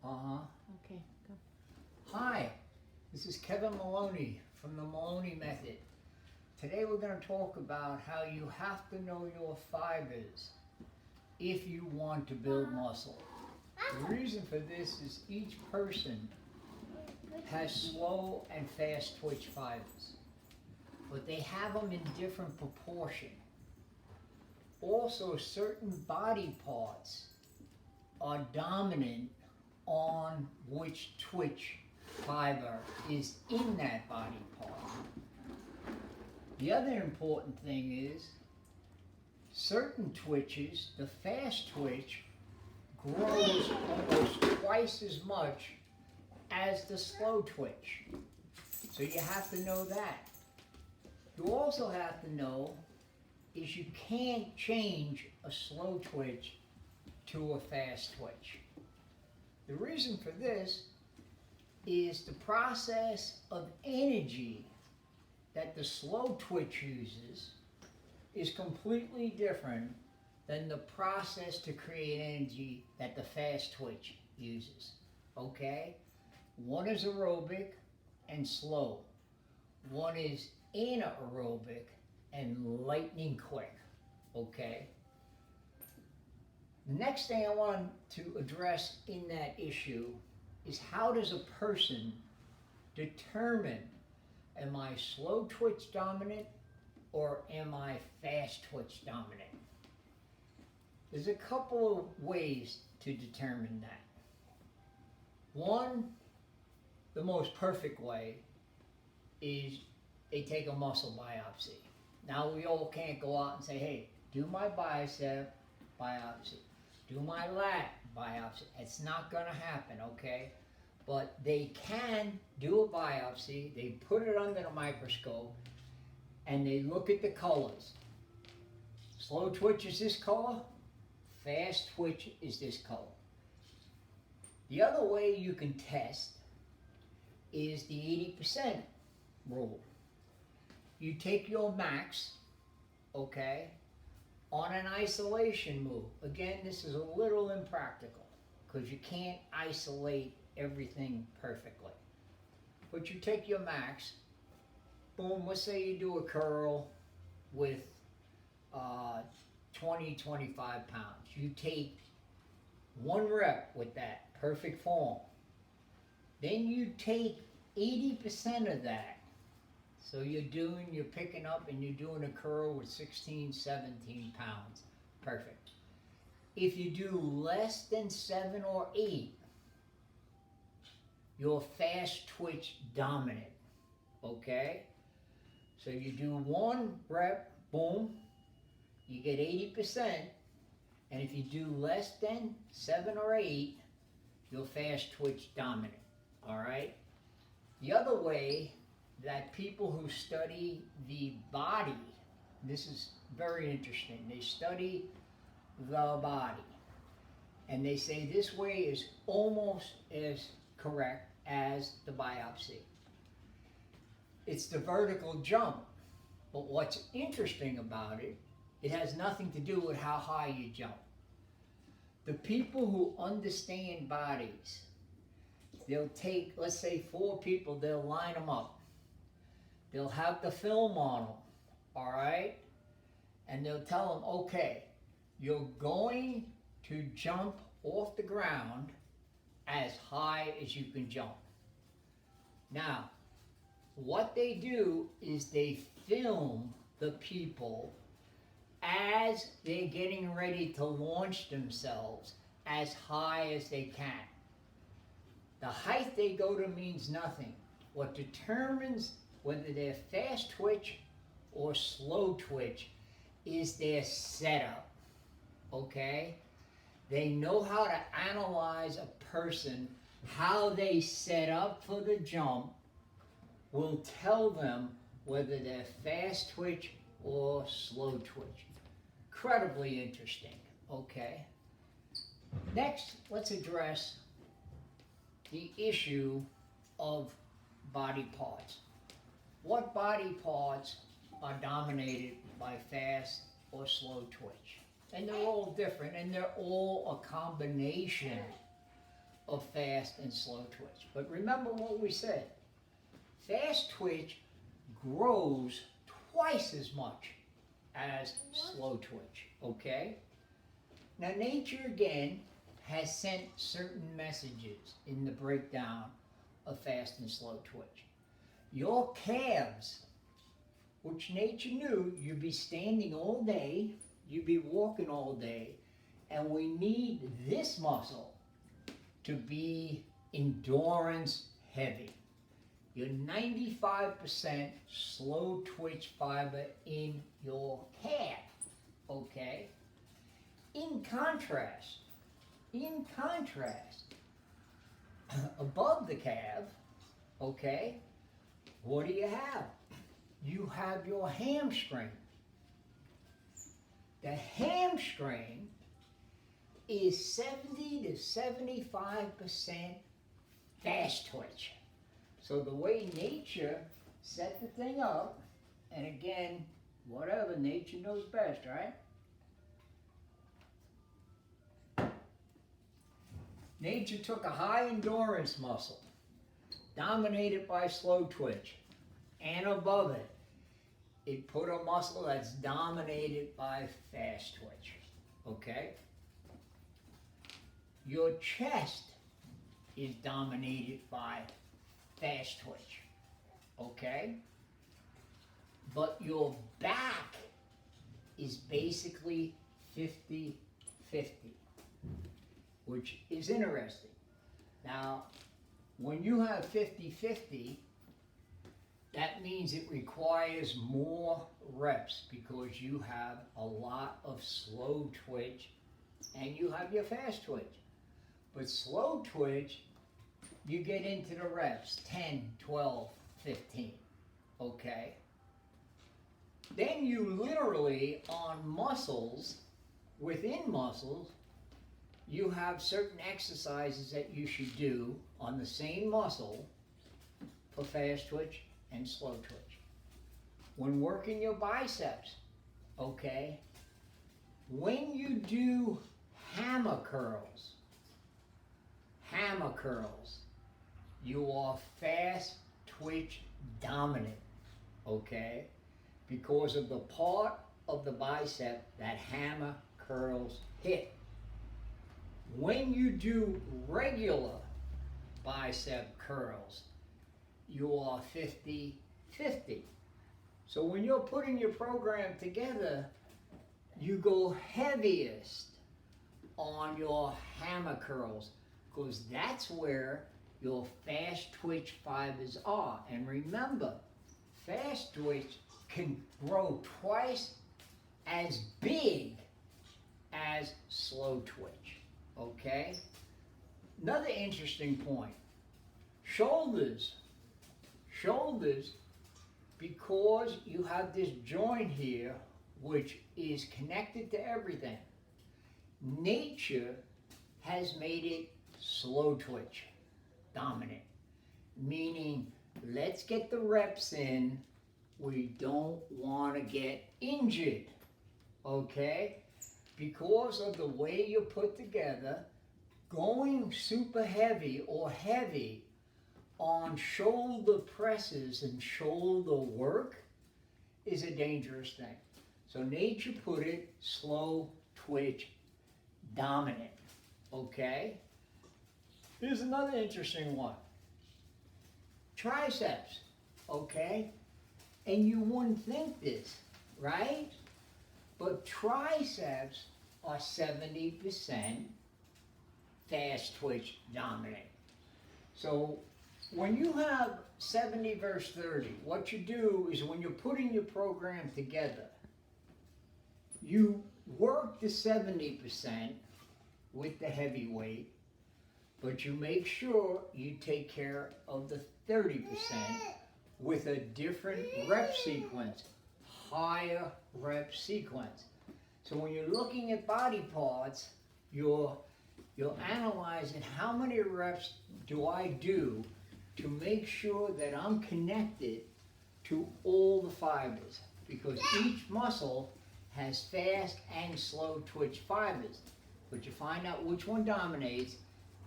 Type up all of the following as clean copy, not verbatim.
Uh-huh. Okay, go. Hi, this is Kevin Moloney from the Moloney Method. Today we're going to talk about how you have to know your fibers if you want to build muscle. The reason for this is each person has slow and fast twitch fibers, but they have them in different proportion. Also, certain body parts are dominant on which twitch fiber is in that body part. The other important thing is certain twitches, the fast twitch grows almost twice as much as the slow twitch. So you have to know that. You also have to know is you can't change a slow twitch to a fast twitch. The reason for this is the process of energy that the slow twitch uses is completely different than the process to create energy that the fast twitch uses. Okay? One is aerobic and slow. One is anaerobic and lightning quick. Okay? The next thing I want to address in that issue is how does a person determine, am I slow twitch dominant or am I fast twitch dominant? There's a couple of ways to determine that. One, the most perfect way, is they take a muscle biopsy. Now we all can't go out and say, hey, do my bicep biopsy, do my lat biopsy. It's not going to happen, okay? But they can do a biopsy, they put it under the microscope, and they look at the colors. Slow twitch is this color, fast twitch is this color. The other way you can test is the 80% rule. You take your max, okay, on an isolation move. Again, this is a little impractical because you can't isolate everything perfectly. But you take your max, boom, let's say you do a curl with 20, 25 pounds. You take one rep with that, perfect form. Then you take 80% of that. So you're picking up and you're doing a curl with 16, 17 pounds. Perfect. If you do less than 7 or 8, you're fast twitch dominant. Okay? So you do one rep, boom, you get 80%. And if you do less than 7 or 8, you're fast twitch dominant. All right? The other way that people who study the body, this is very interesting, they study the body. And they say this way is almost as correct as the biopsy. It's the vertical jump. But what's interesting about it, it has nothing to do with how high you jump. The people who understand bodies, they'll take, let's say 4 people, they'll line them up. They'll have the film on them, all right? And they'll tell them, okay, you're going to jump off the ground as high as you can jump. Now, what they do is they film the people as they're getting ready to launch themselves as high as they can. The height they go to means nothing. What determines whether they're fast twitch or slow twitch is their setup, okay? They know how to analyze a person, how they set up for the jump will tell them whether they're fast twitch or slow twitch. Incredibly interesting, okay? Next, let's address the issue of body parts. What body parts are dominated by fast or slow twitch? And they're all different, and they're all a combination of fast and slow twitch. But remember what we said. Fast twitch grows twice as much as slow twitch, okay? Now nature again has sent certain messages in the breakdown of fast and slow twitch. Your calves, which nature knew you'd be standing all day, you'd be walking all day, and we need this muscle to be endurance heavy. You're 95% slow twitch fiber in your calf, okay? In contrast, above the calf, okay, what do you have? You have your hamstring. The hamstring is 70 to 75% fast twitch. So the way nature set the thing up, and again, whatever, nature knows best, right? Nature took a high endurance muscle, dominated by slow twitch, and above it, it put a muscle that's dominated by fast twitch, okay? Your chest is dominated by fast twitch, okay? But your back is basically 50-50, which is interesting. Now, when you have 50-50, that means it requires more reps because you have a lot of slow twitch and you have your fast twitch. But slow twitch, you get into the reps, 10, 12, 15, okay? Then you literally, on muscles, within muscles, you have certain exercises that you should do on the same muscle for fast twitch and slow twitch. When working your biceps, okay, when you do hammer curls, you are fast twitch dominant, okay, because of the part of the bicep that hammer curls hit. When you do regular bicep curls, you are 50-50. So when you're putting your program together, you go heaviest on your hammer curls because that's where your fast twitch fibers are. And remember, fast twitch can grow twice as big as slow twitch, okay? Another interesting point, shoulders, because you have this joint here which is connected to everything, nature has made it slow twitch dominant, meaning let's get the reps in, we don't want to get injured, okay? Because of the way you put together, going super heavy or heavy on shoulder presses and shoulder work is a dangerous thing. So nature put it slow twitch dominant, okay? Here's another interesting one. Triceps, okay? And you wouldn't think this, right? But triceps are 70% fast twitch dominant. So when you have 70 versus 30, what you do is when you're putting your program together, you work the 70% with the heavy weight, but you make sure you take care of the 30% with a different rep sequence, higher rep sequence. So when you're looking at body parts, you're analyzing how many reps do I do to make sure that I'm connected to all the fibers, because each muscle has fast and slow twitch fibers. But you find out which one dominates,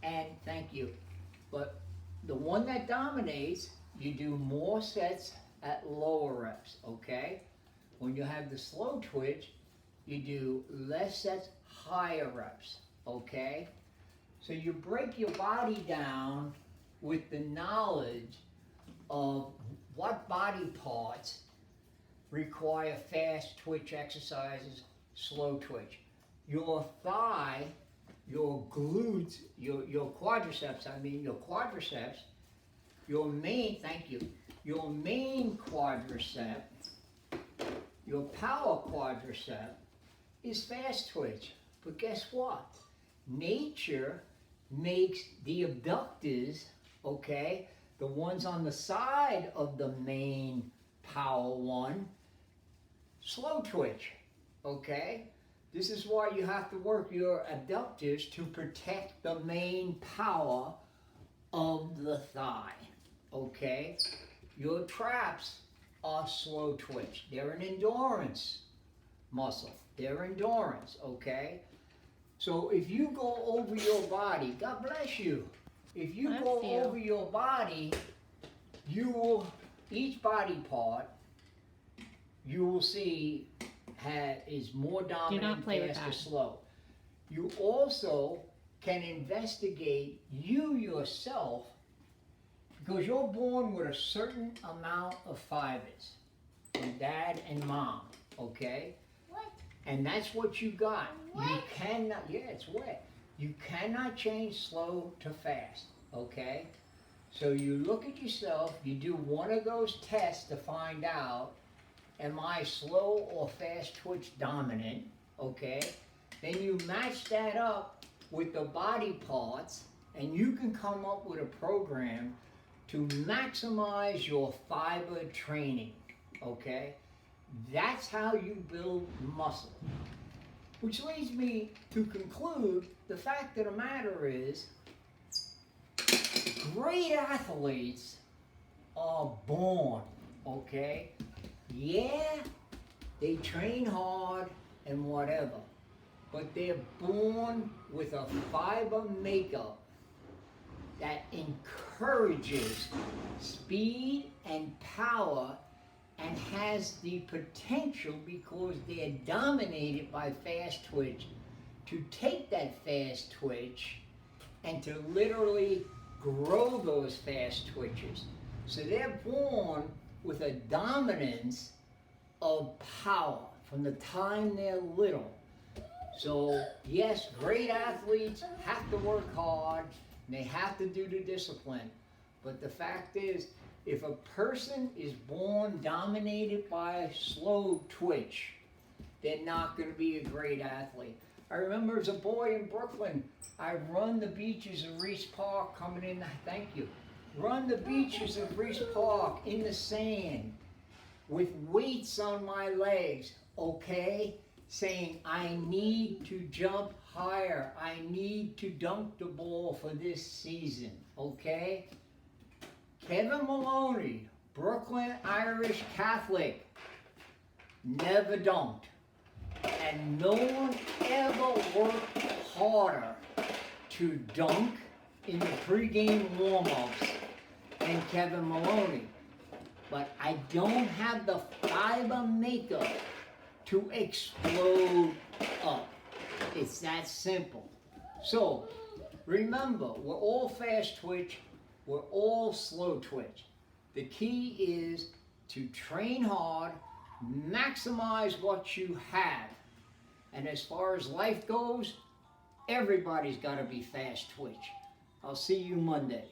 And thank you. But the one that dominates, you do more sets at lower reps, okay? When you have the slow twitch, you do less sets, higher reps, okay? So you break your body down with the knowledge of what body parts require fast twitch exercises, slow twitch. Your thigh, your glutes, your quadriceps, your main, thank you, your main quadricep, your power quadricep is fast twitch. But guess what? Nature makes the abductors, okay, the ones on the side of the main power one, slow twitch, okay? This is why you have to work your abductors to protect the main power of the thigh, okay? Your traps are slow twitch. They're an endurance muscle. They're endurance, okay? So if you go over your body, God bless you. If you go over your body, you will, each body part, you will see is more dominant, fast, or slow. You also can investigate you yourself, because you're born with a certain amount of fibers from dad and mom, okay? What? And that's what you got. What? You cannot, yeah, it's wet. You cannot change slow to fast, okay? So you look at yourself, you do one of those tests to find out, am I slow or fast twitch dominant, okay? Then you match that up with the body parts, and you can come up with a program to maximize your fiber training, okay? That's how you build muscle. Which leads me to conclude, the fact of the matter is, great athletes are born, okay? Yeah, they train hard and whatever, but they're born with a fiber makeup that encourages speed and power and has the potential, because they're dominated by fast twitch, to take that fast twitch and to literally grow those fast twitches. So they're born with a dominance of power from the time they're little. So yes, great athletes have to work hard, and they have to do the discipline. But the fact is, if a person is born dominated by slow twitch, they're not going to be a great athlete. I remember as a boy in Brooklyn, I run the beaches of Reese Park coming in, thank you, run the beaches of Reese Park in the sand with weights on my legs, okay? Saying, I need to jump higher. I need to dunk the ball for this season, okay? Kevin Moloney, Brooklyn Irish Catholic, never dunked. And no one ever worked harder to dunk in the pregame warm-ups than Kevin Moloney. But I don't have the fiber makeup to explode up. It's that simple. So, remember, we're all fast twitch, we're all slow twitch. The key is to train hard, maximize what you have. And as far as life goes, everybody's got to be fast twitch. I'll see you Monday.